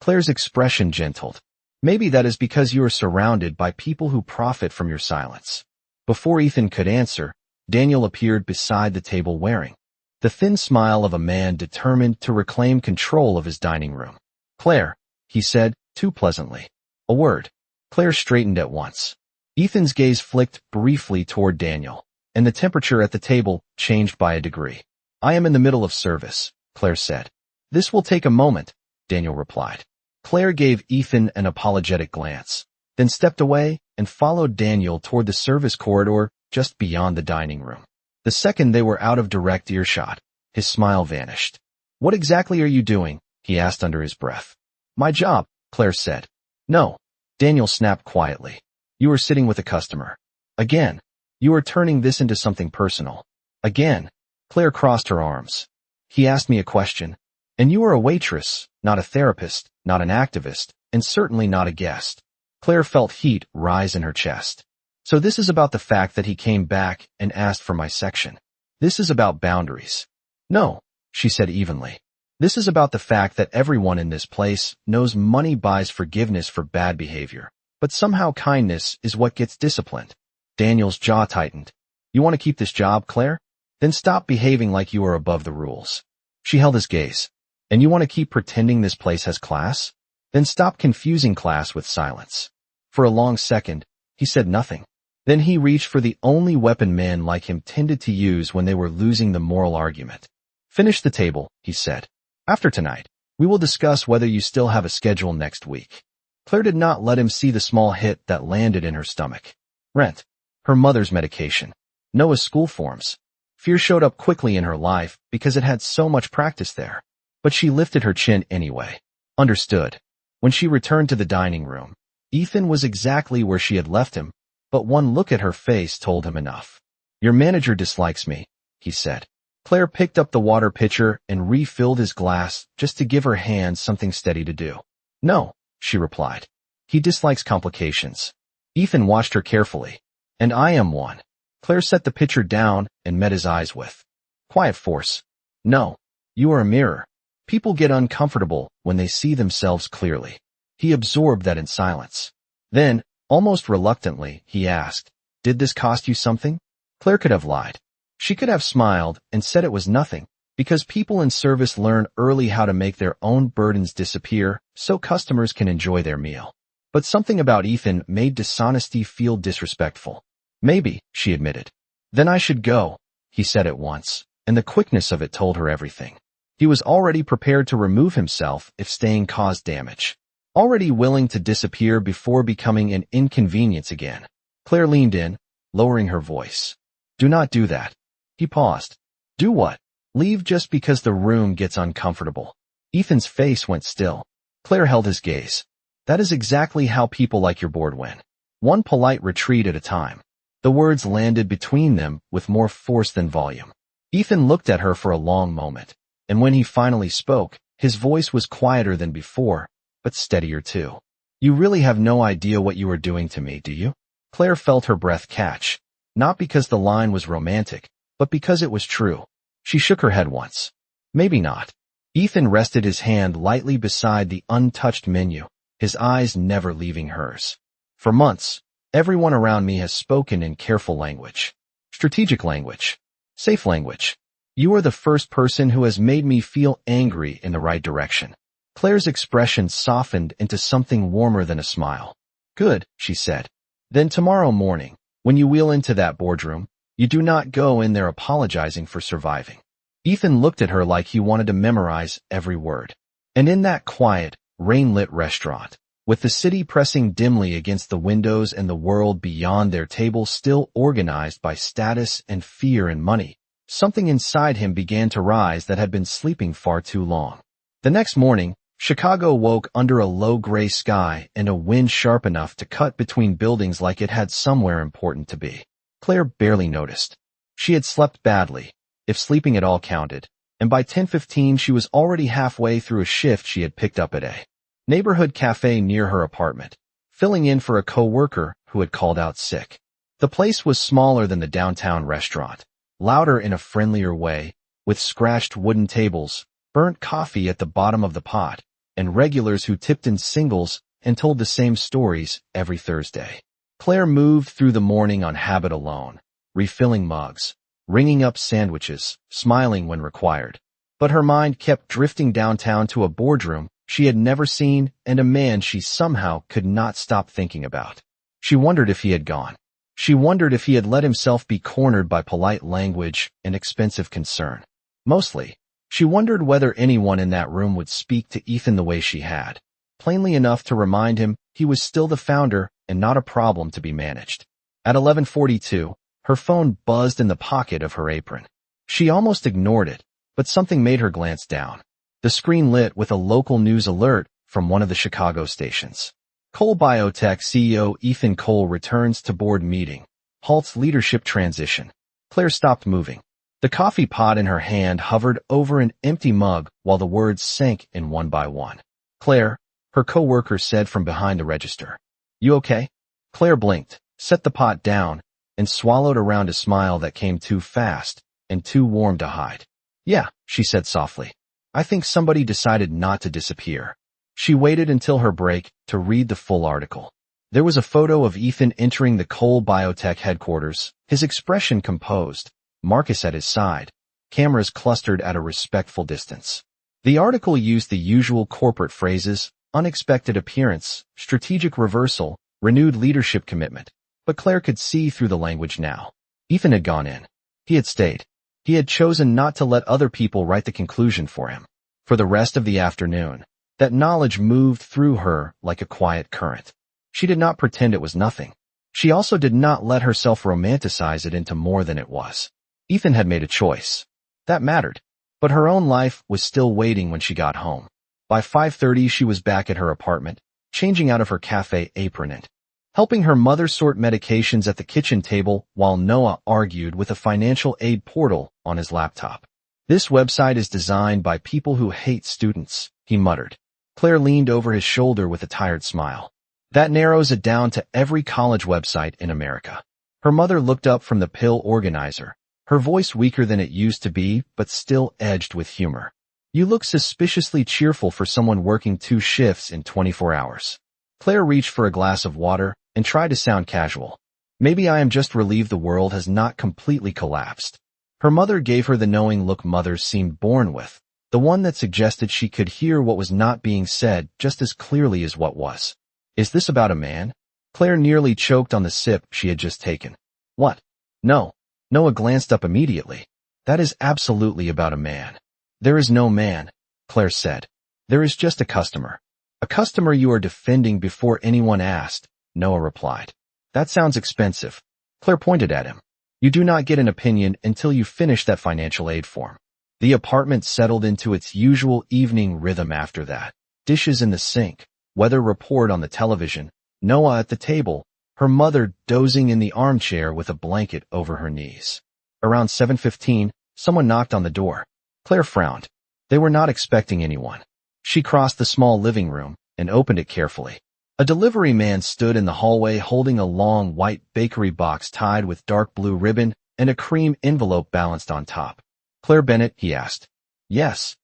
Claire's expression gentled. Maybe that is because you are surrounded by people who profit from your silence. Before Ethan could answer, Daniel appeared beside the table wearing the thin smile of a man determined to reclaim control of his dining room. Claire, he said, too pleasantly. A word. Claire straightened at once. Ethan's gaze flicked briefly toward Daniel, and the temperature at the table changed by a degree. I am in the middle of service, Claire said. This will take a moment, Daniel replied. Claire gave Ethan an apologetic glance, then stepped away and followed Daniel toward the service corridor just beyond the dining room. The second they were out of direct earshot, his smile vanished. What exactly are you doing? He asked under his breath. My job, Claire said. No, Daniel snapped quietly. You are sitting with a customer. Again. You are turning this into something personal. Again. Claire crossed her arms. He asked me a question. And you are a waitress, not a therapist, not an activist, and certainly not a guest. Claire felt heat rise in her chest. So this is about the fact that he came back and asked for my section. This is about boundaries. No, she said evenly. This is about the fact that everyone in this place knows money buys forgiveness for bad behavior, but somehow kindness is what gets disciplined. Daniel's jaw tightened. You want to keep this job, Claire? Then stop behaving like you are above the rules. She held his gaze. And you want to keep pretending this place has class? Then stop confusing class with silence. For a long second, he said nothing. Then he reached for the only weapon men like him tended to use when they were losing the moral argument. Finish the table, he said. After tonight, we will discuss whether you still have a schedule next week. Claire did not let him see the small hit that landed in her stomach. Rent. Her mother's medication. Noah's school forms. Fear showed up quickly in her life because it had so much practice there. But she lifted her chin anyway. Understood. When she returned to the dining room, Ethan was exactly where she had left him, but one look at her face told him enough. Your manager dislikes me, he said. Claire picked up the water pitcher and refilled his glass just to give her hands something steady to do. No, she replied. He dislikes complications. Ethan watched her carefully. And I am one. Claire set the picture down and met his eyes with quiet force. No, you are a mirror. People get uncomfortable when they see themselves clearly. He absorbed that in silence. Then, almost reluctantly, he asked, did this cost you something? Claire could have lied. She could have smiled and said it was nothing, because people in service learn early how to make their own burdens disappear so customers can enjoy their meal. But something about Ethan made dishonesty feel disrespectful. Maybe, she admitted. Then I should go, he said at once, and the quickness of it told her everything. He was already prepared to remove himself if staying caused damage. Already willing to disappear before becoming an inconvenience again. Claire leaned in, lowering her voice. Do not do that. He paused. Do what? Leave just because the room gets uncomfortable. Ethan's face went still. Claire held his gaze. That is exactly how people like your board win. One polite retreat at a time. The words landed between them with more force than volume. Ethan looked at her for a long moment, and when he finally spoke, his voice was quieter than before, but steadier too. You really have no idea what you are doing to me, do you? Claire felt her breath catch, not because the line was romantic, but because it was true. She shook her head once. Maybe not. Ethan rested his hand lightly beside the untouched menu, his eyes never leaving hers. For months, everyone around me has spoken in careful language. Strategic language. Safe language. You are the first person who has made me feel angry in the right direction. Claire's expression softened into something warmer than a smile. Good, she said. Then tomorrow morning, when you wheel into that boardroom, you do not go in there apologizing for surviving. Ethan looked at her like he wanted to memorize every word. And in that quiet, rain-lit restaurant, with the city pressing dimly against the windows and the world beyond their table still organized by status and fear and money, something inside him began to rise that had been sleeping far too long. The next morning, Chicago woke under a low gray sky and a wind sharp enough to cut between buildings like it had somewhere important to be. Claire barely noticed. She had slept badly, if sleeping at all counted, and by 10:15 she was already halfway through a shift she had picked up at a neighborhood cafe near her apartment, filling in for a co-worker who had called out sick. The place was smaller than the downtown restaurant, louder in a friendlier way, with scratched wooden tables, burnt coffee at the bottom of the pot, and regulars who tipped in singles and told the same stories every Thursday. Claire moved through the morning on habit alone, refilling mugs, ringing up sandwiches, smiling when required. But her mind kept drifting downtown to a boardroom she had never seen and a man she somehow could not stop thinking about. She wondered if he had gone. She wondered if he had let himself be cornered by polite language and expensive concern. Mostly, she wondered whether anyone in that room would speak to Ethan the way she had, plainly enough to remind him he was still the founder and not a problem to be managed. At 11:42, her phone buzzed in the pocket of her apron. She almost ignored it, but something made her glance down. The screen lit with a local news alert from one of the Chicago stations. Cole Biotech CEO Ethan Cole returns to board meeting, halts leadership transition. Claire stopped moving. The coffee pot in her hand hovered over an empty mug while the words sank in one by one. Claire, her co-worker said from behind the register. You okay? Claire blinked, set the pot down, and swallowed around a smile that came too fast and too warm to hide. Yeah, she said softly. I think somebody decided not to disappear. She waited until her break to read the full article. There was a photo of Ethan entering the Cole Biotech headquarters, his expression composed, Marcus at his side, cameras clustered at a respectful distance. The article used the usual corporate phrases, unexpected appearance, strategic reversal, renewed leadership commitment, but Claire could see through the language now. Ethan had gone in. He had stayed. He had chosen not to let other people write the conclusion for him. For the rest of the afternoon, that knowledge moved through her like a quiet current. She did not pretend it was nothing. She also did not let herself romanticize it into more than it was. Ethan had made a choice. That mattered. But her own life was still waiting when she got home. By 5:30 she was back at her apartment, changing out of her cafe apron and helping her mother sort medications at the kitchen table while Noah argued with a financial aid portal on his laptop. This website is designed by people who hate students, he muttered. Claire leaned over his shoulder with a tired smile. That narrows it down to every college website in America. Her mother looked up from the pill organizer, her voice weaker than it used to be, but still edged with humor. You look suspiciously cheerful for someone working 2 shifts in 24 hours. Claire reached for a glass of water and tried to sound casual. Maybe I am just relieved the world has not completely collapsed. Her mother gave her the knowing look mothers seemed born with, the one that suggested she could hear what was not being said just as clearly as what was. Is this about a man? Claire nearly choked on the sip she had just taken. What? No. Noah glanced up immediately. That is absolutely about a man. There is no man, Claire said. There is just a customer. A customer you are defending before anyone asked, Noah replied. That sounds expensive. Claire pointed at him. You do not get an opinion until you finish that financial aid form. The apartment settled into its usual evening rhythm after that. Dishes in the sink, weather report on the television, Noah at the table, her mother dozing in the armchair with a blanket over her knees. Around 7:15, someone knocked on the door. Claire frowned. They were not expecting anyone. She crossed the small living room and opened it carefully. A delivery man stood in the hallway holding a long white bakery box tied with dark blue ribbon and a cream envelope balanced on top. Claire Bennett, he asked. Yes.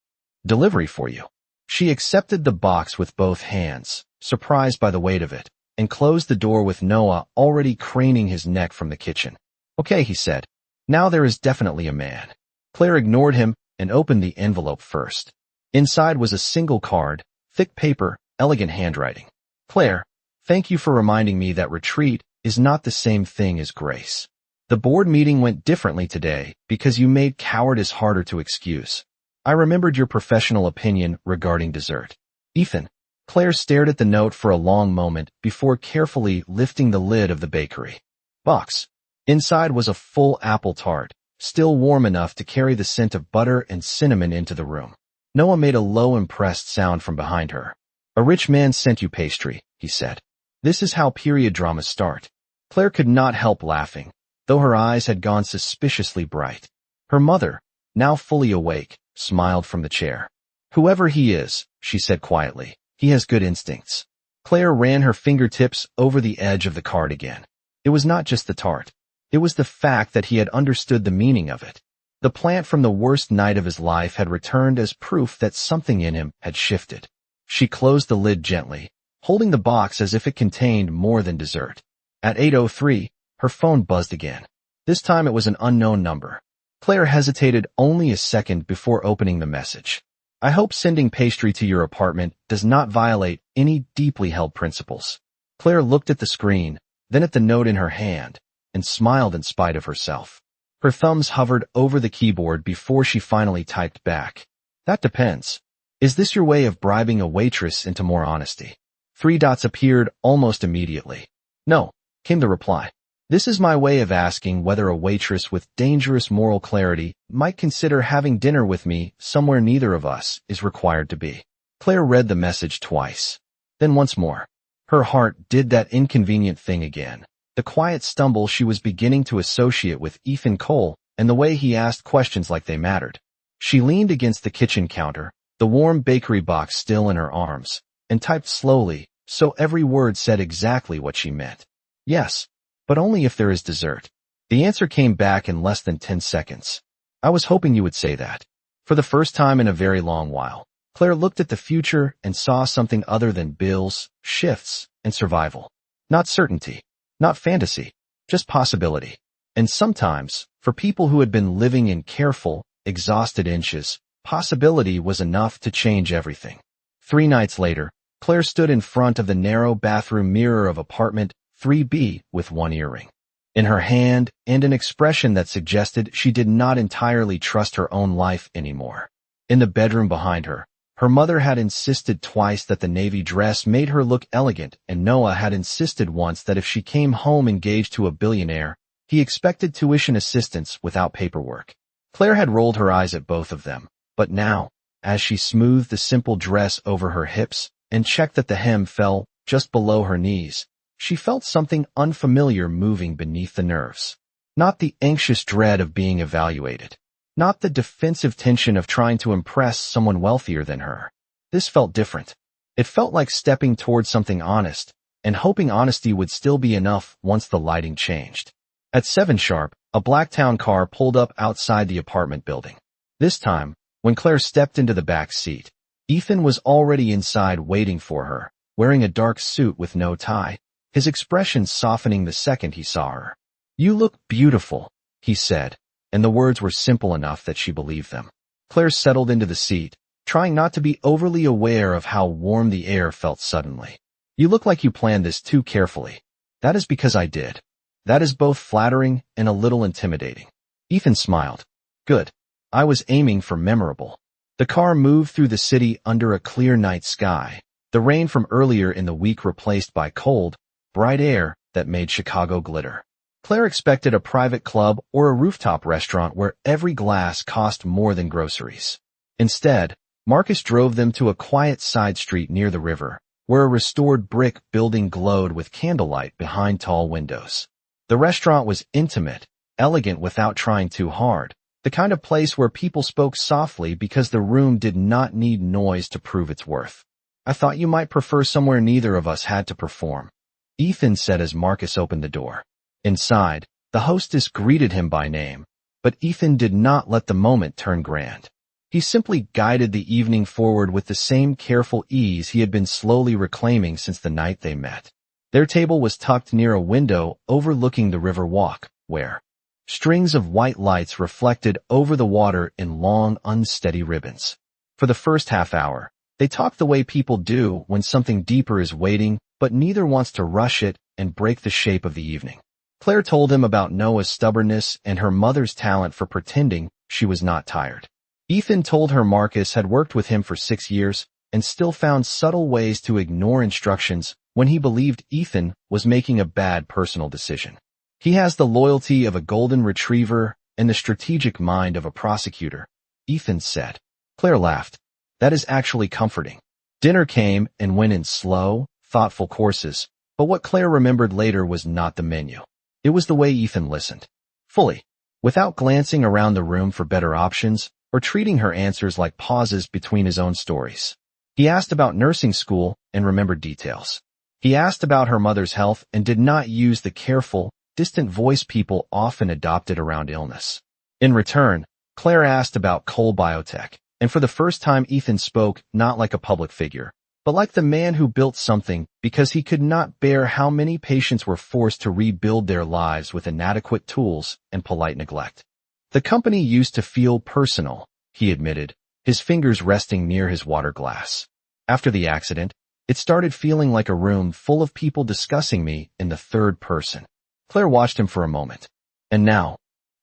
Delivery for you. She accepted the box with both hands, surprised by the weight of it, and closed the door with Noah already craning his neck from the kitchen. Okay, he said. Now there is definitely a man. Claire ignored him and opened the envelope first. Inside was a single card, thick paper, elegant handwriting. Claire, thank you for reminding me that retreat is not the same thing as grace. The board meeting went differently today because you made cowardice harder to excuse. I remembered your professional opinion regarding dessert. Ethan. Claire stared at the note for a long moment before carefully lifting the lid of the bakery box. Inside was a full apple tart, still warm enough to carry the scent of butter and cinnamon into the room. Noah made a low impressed sound from behind her. A rich man sent you pastry, he said. This is how period dramas start. Claire could not help laughing, though her eyes had gone suspiciously bright. Her mother, now fully awake, smiled from the chair. Whoever he is, she said quietly, he has good instincts. Claire ran her fingertips over the edge of the card again. It was not just the tart. It was the fact that he had understood the meaning of it. The plant from the worst night of his life had returned as proof that something in him had shifted. She closed the lid gently, holding the box as if it contained more than dessert. At 8:03, her phone buzzed again. This time it was an unknown number. Claire hesitated only a second before opening the message. I hope sending pastry to your apartment does not violate any deeply held principles. Claire looked at the screen, then at the note in her hand, and smiled in spite of herself. Her thumbs hovered over the keyboard before she finally typed back. That depends. Is this your way of bribing a waitress into more honesty? 3 dots appeared almost immediately. No, came the reply. This is my way of asking whether a waitress with dangerous moral clarity might consider having dinner with me somewhere neither of us is required to be. Claire read the message twice. Then once more. Her heart did that inconvenient thing again. The quiet stumble she was beginning to associate with Ethan Cole and the way he asked questions like they mattered. She leaned against the kitchen counter, the warm bakery box still in her arms, and typed slowly, so every word said exactly what she meant. Yes. But only if there is dessert. The answer came back in less than 10 seconds. I was hoping you would say that. For the first time in a very long while, Claire looked at the future and saw something other than bills, shifts, and survival. Not certainty. Not fantasy. Just possibility. And sometimes, for people who had been living in careful, exhausted inches, possibility was enough to change everything. 3 nights later, Claire stood in front of the narrow bathroom mirror of apartment 3B with one earring in her hand and an expression that suggested she did not entirely trust her own life anymore. In the bedroom behind her, her mother had insisted twice that the navy dress made her look elegant, and Noah had insisted once that if she came home engaged to a billionaire, he expected tuition assistance without paperwork. Claire had rolled her eyes at both of them, but now, as she smoothed the simple dress over her hips and checked that the hem fell just below her knees, she felt something unfamiliar moving beneath the nerves. Not the anxious dread of being evaluated. Not the defensive tension of trying to impress someone wealthier than her. This felt different. It felt like stepping towards something honest, and hoping honesty would still be enough once the lighting changed. At 7 sharp, a black town car pulled up outside the apartment building. This time, when Claire stepped into the back seat, Ethan was already inside waiting for her, wearing a dark suit with no tie, his expression softening the second he saw her. "You look beautiful," he said, and the words were simple enough that she believed them. Claire settled into the seat, trying not to be overly aware of how warm the air felt suddenly. "You look like you planned this too carefully." "That is because I did." "That is both flattering and a little intimidating." Ethan smiled. "Good. I was aiming for memorable." The car moved through the city under a clear night sky, the rain from earlier in the week replaced by cold, bright air that made Chicago glitter. Claire expected a private club or a rooftop restaurant where every glass cost more than groceries. Instead, Marcus drove them to a quiet side street near the river, where a restored brick building glowed with candlelight behind tall windows. The restaurant was intimate, elegant without trying too hard, the kind of place where people spoke softly because the room did not need noise to prove its worth. "I thought you might prefer somewhere neither of us had to perform," Ethan said as Marcus opened the door. Inside, the hostess greeted him by name, but Ethan did not let the moment turn grand. He simply guided the evening forward with the same careful ease he had been slowly reclaiming since the night they met. Their table was tucked near a window overlooking the river walk, where strings of white lights reflected over the water in long, unsteady ribbons. For the first half hour, they talked the way people do when something deeper is waiting, but neither wants to rush it and break the shape of the evening. Claire told him about Noah's stubbornness and her mother's talent for pretending she was not tired. Ethan told her Marcus had worked with him for 6 years and still found subtle ways to ignore instructions when he believed Ethan was making a bad personal decision. "He has the loyalty of a golden retriever and the strategic mind of a prosecutor," Ethan said. Claire laughed. "That is actually comforting." Dinner came and went in slow, thoughtful courses, but what Claire remembered later was not the menu. It was the way Ethan listened. Fully. Without glancing around the room for better options, or treating her answers like pauses between his own stories. He asked about nursing school and remembered details. He asked about her mother's health and did not use the careful, distant voice people often adopted around illness. In return, Claire asked about Cole Biotech, and for the first time Ethan spoke not like a public figure, but like the man who built something because he could not bear how many patients were forced to rebuild their lives with inadequate tools and polite neglect. "The company used to feel personal," he admitted, his fingers resting near his water glass. "After the accident, it started feeling like a room full of people discussing me in the third person." Claire watched him for a moment. "And now?"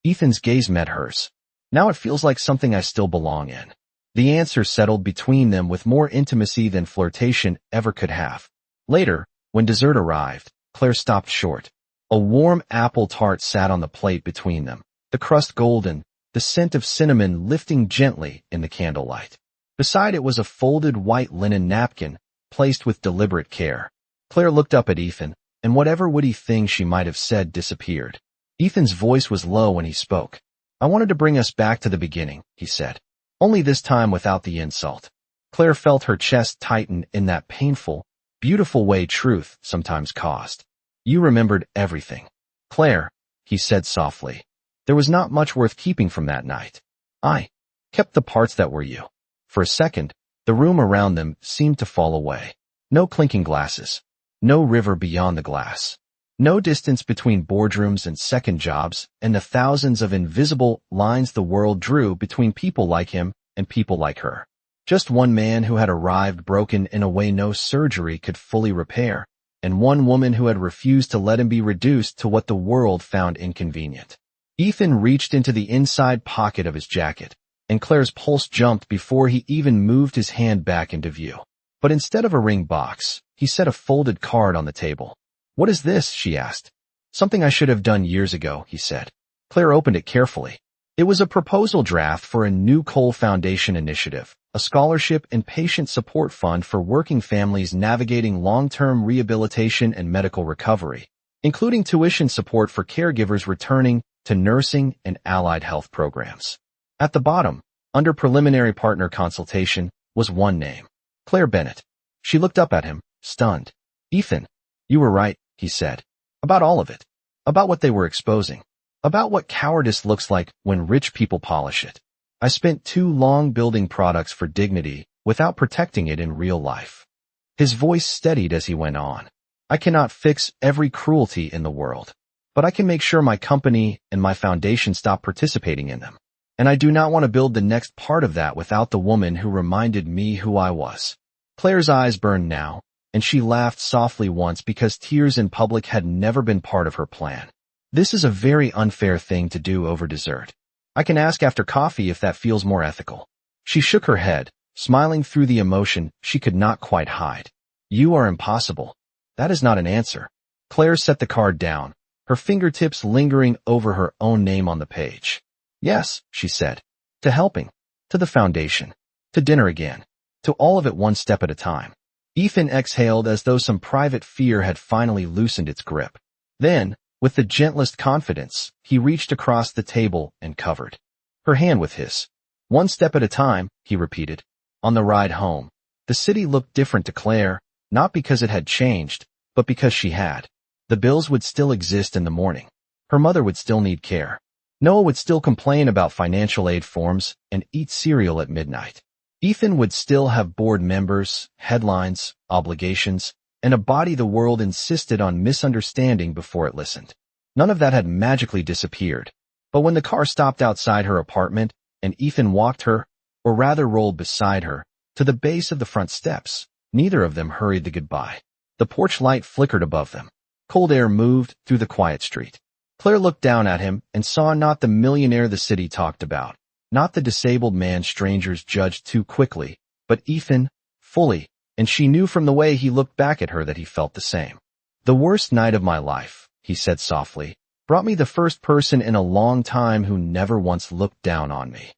Ethan's gaze met hers. "Now it feels like something I still belong in." The answer settled between them with more intimacy than flirtation ever could have. Later, when dessert arrived, Claire stopped short. A warm apple tart sat on the plate between them, the crust golden, the scent of cinnamon lifting gently in the candlelight. Beside it was a folded white linen napkin, placed with deliberate care. Claire looked up at Ethan, and whatever witty thing she might have said disappeared. Ethan's voice was low when he spoke. "I wanted to bring us back to the beginning," he said. Only this time without the insult. Claire felt her chest tighten in that painful, beautiful way truth sometimes caused. "You remembered everything." "Claire," he said softly, "there was not much worth keeping from that night. I kept the parts that were you." For a second, the room around them seemed to fall away. No clinking glasses. No river beyond the glass. No distance between boardrooms and second jobs and the thousands of invisible lines the world drew between people like him and people like her. Just one man who had arrived broken in a way no surgery could fully repair, and one woman who had refused to let him be reduced to what the world found inconvenient. Ethan reached into the inside pocket of his jacket, and Claire's pulse jumped before he even moved his hand back into view. But instead of a ring box, he set a folded card on the table. "What is this?" she asked. "Something I should have done years ago," he said. Claire opened it carefully. It was a proposal draft for a new Cole Foundation initiative, a scholarship and patient support fund for working families navigating long-term rehabilitation and medical recovery, including tuition support for caregivers returning to nursing and allied health programs. At the bottom, under preliminary partner consultation, was one name: Claire Bennett. She looked up at him, stunned. Ethan, you were right, he said. About all of it. About what they were exposing. About what cowardice looks like when rich people polish it. I spent too long building products for dignity without protecting it in real life. His voice steadied as he went on. I cannot fix every cruelty in the world, but I can make sure my company and my foundation stop participating in them. And I do not want to build the next part of that without the woman who reminded me who I was. Claire's eyes burned now, and she laughed softly once because tears in public had never been part of her plan. This is a very unfair thing to do over dessert. I can ask after coffee if that feels more ethical. She shook her head, smiling through the emotion she could not quite hide. You are impossible. That is not an answer. Claire set the card down, her fingertips lingering over her own name on the page. Yes, she said. To helping. To the foundation. To dinner again. To all of it one step at a time. Ethan exhaled as though some private fear had finally loosened its grip. Then, with the gentlest confidence, he reached across the table and covered her hand with his. One step at a time, he repeated. On the ride home, the city looked different to Claire, not because it had changed, but because she had. The bills would still exist in the morning. Her mother would still need care. Noah would still complain about financial aid forms and eat cereal at midnight. Ethan would still have board members, headlines, obligations, and a body the world insisted on misunderstanding before it listened. None of that had magically disappeared. But when the car stopped outside her apartment and Ethan walked her, or rather rolled beside her, to the base of the front steps, neither of them hurried the goodbye. The porch light flickered above them. Cold air moved through the quiet street. Claire looked down at him and saw not the millionaire the city talked about, not the disabled man strangers judged too quickly, but Ethan, fully, and she knew from the way he looked back at her that he felt the same. The worst night of my life, he said softly, brought me the first person in a long time who never once looked down on me.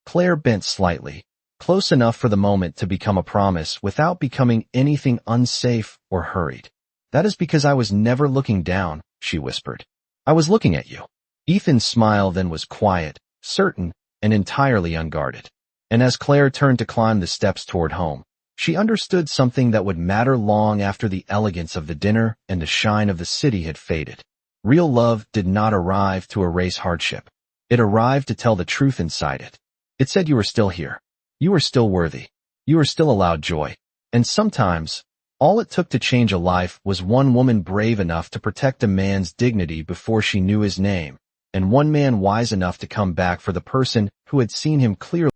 Claire bent slightly, close enough for the moment to become a promise without becoming anything unsafe or hurried. That is because I was never looking down, she whispered. I was looking at you. Ethan's smile then was quiet, certain, and entirely unguarded. And as Claire turned to climb the steps toward home, she understood something that would matter long after the elegance of the dinner and the shine of the city had faded. Real love did not arrive to erase hardship. It arrived to tell the truth inside it. It said you were still here. You were still worthy. You were still allowed joy. And sometimes, all it took to change a life was one woman brave enough to protect a man's dignity before she knew his name, and one man wise enough to come back for the person who had seen him clearly.